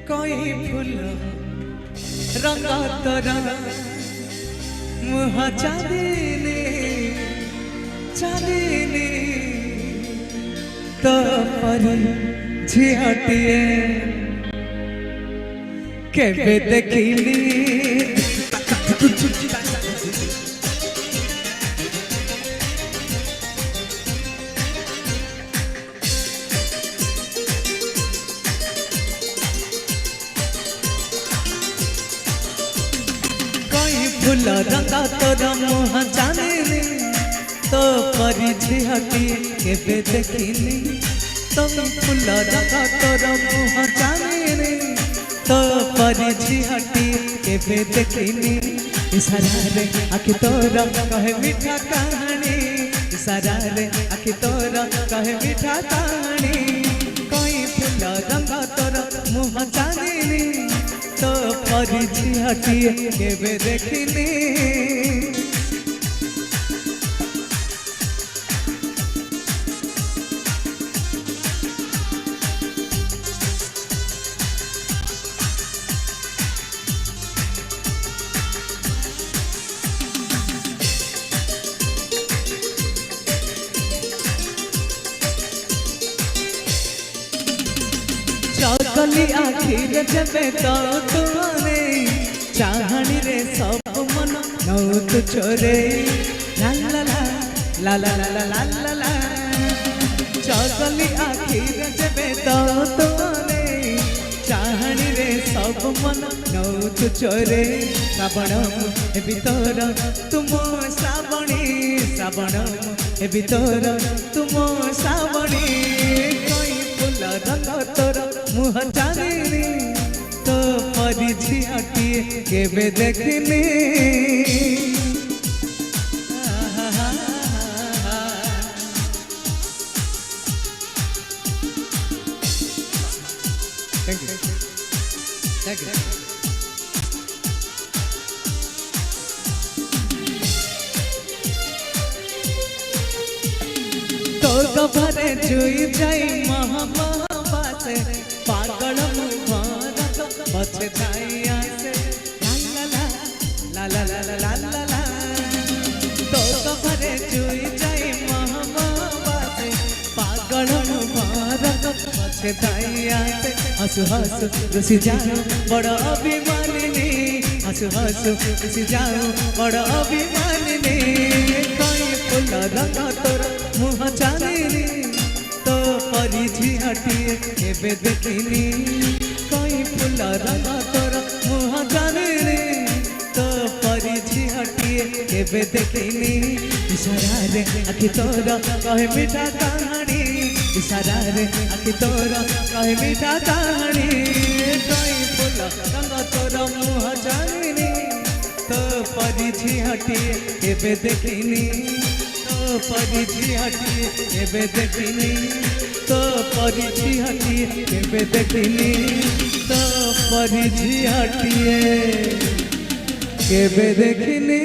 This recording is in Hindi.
कोई फूल रंगा तोरा मुह चांदनी चांदनी तो परी झिहटिए केबे देखिली फूल रंगा तोरा मुह चांदनी तो परी झिहटिए केबे देखिली तो फूल रंगा तोरा मुह चांदनी तो परी झिहटिए केबे देखिली इशारा रे आखि तोरा कहे मीठा कहानी इशारा रे आखि तोरा कहे मीठा कहानी कोई फूल रंगा तोरा मुह चांदनी तो परी झिहटिए केबे देखिली चौकली आखिर जबे तो तुम्हारे चाहनी रे सब मन नौत छोरे ला ला ला ला ला ला ला ला ला चौकली आखिर जबे तो तुम्हारे चाहनी रे सब मन नौत छोरे श्रावण भीतर तुम श्रावणी श्रावण भीतर तुम श्रावणी रंग तोर मुह चांदनी तो परी झिहटिए केबे देखिली तो भरे जुई जाई महाबासे पागल मुबारक बचे जाई आसे ला ला ला ला ला ला ला तो भरे जुई जाई महाबासे पागल मुबारक बचे जाई आसे हंसु हंसु रुसी जाओ बड़ा अभिमानिनी हंसु हंसु रुसी जाओ बड़ा अभिमानिनी कोई फूल रंगा तोरा मुह चांदनी तो परी झिहटिए केबे देखिली कोई फूल रंगा तोरा मुह चांदनी तो परी झिहटिए केबे देखिली इशारा रे आखि तोरा कहे मीठा कहानी इशारा रे आखि तोरा कहे मीठा कहानी कोई फूल रंगा तोरा मुह चांदनी तो परी झिहटिए केबे देखिली परी झिहटिए केबे देखिली तो परी झिहटिए केबे देखिली तो परी झिहटिए केबे देखिली।